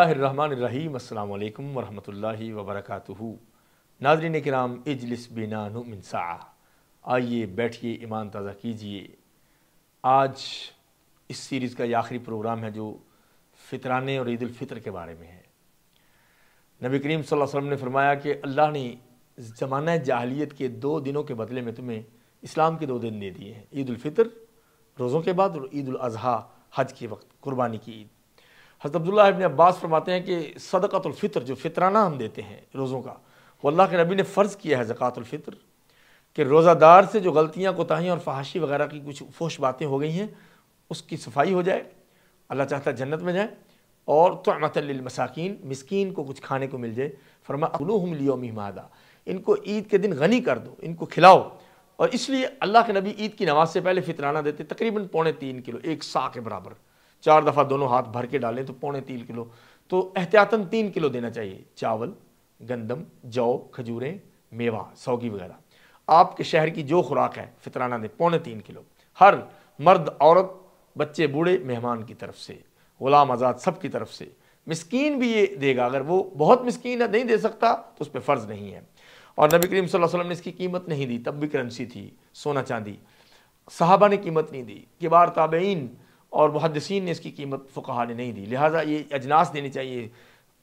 बिस्मिल्लाहिर्रहमानिर्रहीम। अस्सलामु अलैकुम वरहमतुल्लाहि वबरकातुहू। नाज़रीन किराम, इजलिस बिना नुमिन साआ, आइए बैठिए, ईमान ताज़ा कीजिए। आज इस सीरीज़ का ये आखिरी प्रोग्राम है जो फ़ितराने और ईद उल फ़ितर के बारे में है। नबी करीम सल्लल्लाहु अलैहि वसल्लम ने फरमाया कि अल्लाह ने ज़माना जाहिलियत के 2 दिनों के बदले में तुम्हें इस्लाम के 2 दिन दे दिए हैं, ईद उल फ़ितर रोज़ों के बाद और ईद उल अज़हा हज के वक्त, कुर्बानी की ईद। हज़रत अब्दुल्लाह इब्न अब्बास फरमाते हैं कि सदक़तुल फ़ितर, जो फ़ितराना हम देते हैं रोज़ों का, वो अल्लाह के नबी ने फ़र्ज़ किया है ज़कातुल फ़ितर, कि रोज़ादार से जो गलतियाँ, कोताहियाँ और फ़हाशी वगैरह की कुछ फोश बातें हो गई हैं, उसकी सफाई हो जाए। अल्लाह चाहता है जन्नत में जाए। और तुअमतन लिल मसाकीन, मिस्कीन को कुछ खाने को मिल जाए। फरमाया अकुलूहुम लियौमिहिम हाज़ा, इनको ईद के दिन गनी कर दो, इनको खिलाओ। और इसलिए अल्लाह के नबी ईद की नमाज से पहले फ़ितराना देते, तकरीबन 3.25 किलो, 1 सा के बराबर। 4 दफ़ा दोनों हाथ भर के डालें तो 3.25 किलो, तो एहतियातन 3 किलो देना चाहिए। चावल, गंदम, जौ, खजूरें, मेवा, सौगी वगैरह, आपके शहर की जो खुराक है फ़ितराना दें 3.25 किलो। हर मर्द, औरत, बच्चे, बूढ़े, मेहमान की तरफ से, गुलाम आज़ाद, सब की तरफ से। मिस्कीन भी ये देगा, अगर वो बहुत मिस्कीन है, नहीं दे सकता, तो उस पर फ़र्ज़ नहीं है। और नबी करीम सल्लल्लाहु अलैहि वसल्लम ने इसकी कीमत नहीं दी, तब भी करेंसी थी, सोना चांदी। सहाबा ने कीमत नहीं दी, किबार ताबईन और मुहद्दिसीन ने इसकी कीमत फ़ुक़हा ने नहीं दी। लिहाजा ये अजनास देनी चाहिए।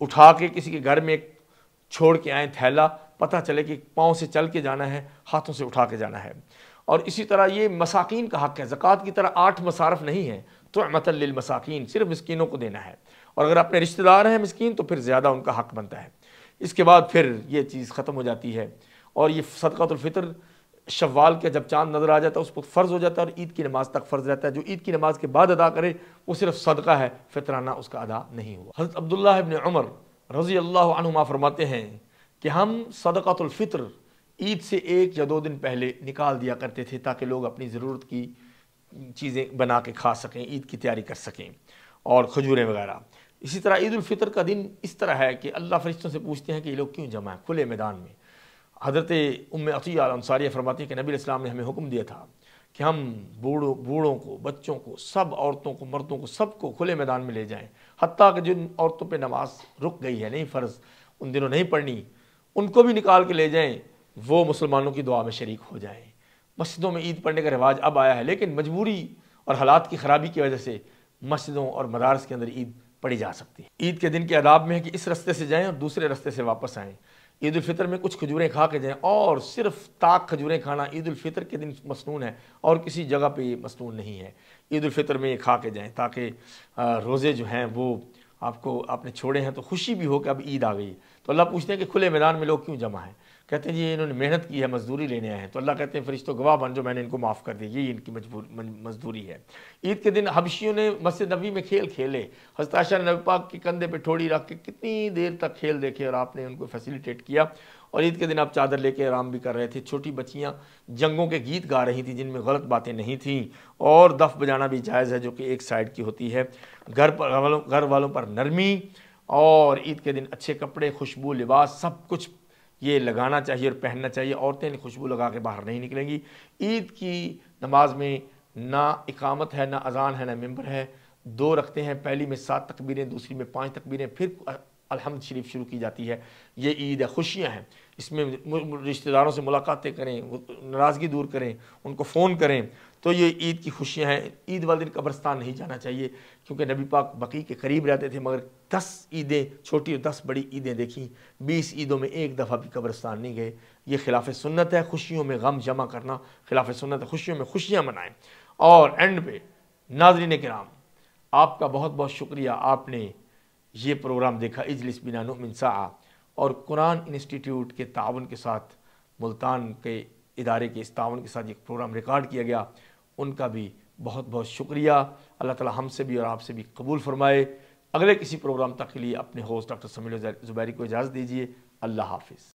उठा के किसी के घर में छोड़ के आएँ थैला, पता चले कि पाँव से चल के जाना है, हाथों से उठा के जाना है। और इसी तरह ये मसाकीन का हक़ है। ज़कात की तरह 8 मसारफ़ नहीं है, तुअमतन लिल मसाकीन, सिर्फ मिस्कीनों को देना है। और अगर अपने रिश्तेदार हैं मिस्कीन, तो फिर ज़्यादा उनका हक़ बनता है। इसके बाद फिर ये चीज़ ख़त्म हो जाती है। और ये सदक़तुल फ़ितर शव्वाल के जब चाँद नज़र आ जाता है, उस पर फ़र्ज़ हो जाता है, और ईद की नमाज़ तक फ़र्ज़ रहता है। जो ईद की नमाज़ के बाद अदा करे वो सिर्फ सदका है, फ़ितराना उसका अदा नहीं हुआ। हज़रत अब्दुल्लाह इब्न उमर रज़ी अल्लाह अन्हुमा फरमाते हैं कि हम सदक़तुल फ़ितर ईद से 1 या 2 दिन पहले निकाल दिया करते थे, ताकि लोग अपनी ज़रूरत की चीज़ें बना के खा सकें, ईद की तैयारी कर सकें, और खजूरें वगैरह। इसी तरह ईद उल फ़ितर का दिन इस तरह है कि अल्लाह फ़रिश्तों से पूछते हैं कि ये लोग क्यों जमा हैं खुले मैदान में। हज़रत उम्मे अतिया अल अंसारिया फरमाती है कि नबी अलैहिस्सलाम ने हमें हुक्म दिया था कि हम बूढ़ों को, बच्चों को, सब औरतों को, मर्दों को, सबको खुले मैदान में ले जाएं। हत्ता कि जिन औरतों पे नमाज रुक गई है, नहीं फ़र्ज़ उन दिनों नहीं पढ़नी, उनको भी निकाल के ले जाएं, वो मुसलमानों की दुआ में शरीक हो जाएं। मस्जिदों में ईद पढ़ने का रिवाज अब आया है, लेकिन मजबूरी और हालात की ख़राबी की वजह से मस्जिदों और मदारस के अंदर ईद पढ़ी जा सकती है। ईद के दिन के आदाब में है कि इस रास्ते से जाएं और दूसरे रास्ते से वापस आएँ। ईद उल फ़ितर में कुछ खजूरें खा के जाएं, और सिर्फ ताक खजूरें खाना ईद उल फ़ितर के दिन मसनून है, और किसी जगह पे ये मसनून नहीं है। ईद उल फ़ितर में ये खा के जाएं, ताकि रोज़े जो हैं वो आपने छोड़े हैं तो खुशी भी हो कि अब ईद आ गई। तो अल्लाह पूछते हैं कि खुले मैदान में लोग क्यों जमा हैं? कहते हैं जी इन्होंने मेहनत की है, मजदूरी लेने आए हैं। तो अल्लाह कहते हैं फ़रिश्तों गवाह बन जो, मैंने इनको माफ़ कर दिया, ये इनकी मजदूरी है। ईद के दिन हबशियों ने मस्जिद नबी में खेल खेले। हज़रत आयशा नबी पाक के कंधे पे ठोड़ी रख के कितनी देर तक खेल देखे, और आपने उनको फैसिलिटेट किया। और ईद के दिन आप चादर लेके आराम भी कर रहे थे। छोटी बच्चियाँ जंगों के गीत गा रही थी जिनमें गलत बातें नहीं थीं, और दफ़ बजाना भी जायज़ है, जो कि एक साइड की होती है। घर वालों पर नरमी, और ईद के दिन अच्छे कपड़े, खुशबू, लिबास, सब कुछ ये लगाना चाहिए और पहनना चाहिए। औरतें खुशबू लगा के बाहर नहीं निकलेंगी। ईद की नमाज में ना इकामत है, ना अज़ान है, ना मिंबर है। 2 रखते हैं, पहली में 7 तकबीरें, दूसरी में 5 तकबीरें, फिर अलहम्द शरीफ शुरू की जाती है। ये ईद है, खुशियाँ हैं। इसमें रिश्तेदारों से मुलाकातें करें, नाराज़गी दूर करें, उनको फ़ोन करें, तो ये ईद की खुशियाँ हैं। ईद वाले दिन कब्रिस्तान नहीं जाना चाहिए, क्योंकि नबी पाक बकी के करीब रहते थे, मगर 10 ईदें छोटी और 10 बड़ी ईदें देखी, 20 ईदों में एक दफ़ा भी कब्रिस्तान नहीं गए। ये खिलाफ सुन्नत है। खुशियों में गम जमा करना खिलाफ सुन्नत है। खुशियों में खुशियाँ मनाएं। और एंड पे नाज़रीन किराम, आपका बहुत बहुत शुक्रिया, आपने ये प्रोग्राम देखा, इजलिस बिना नुमिन साआ, और कुरान इंस्टीट्यूट के ताउन के साथ, मुल्तान के इदारे के इस ताउन के साथ ये प्रोग्राम रिकॉर्ड किया गया। उनका भी बहुत बहुत शुक्रिया। अल्लाह ताला हमसे भी और आपसे भी कबूल फरमाए। अगले किसी प्रोग्राम तक के लिए अपने होस्ट डॉक्टर समील ज़ुबैरी को इजाज़त दीजिए। अल्लाह हाफ़िज़।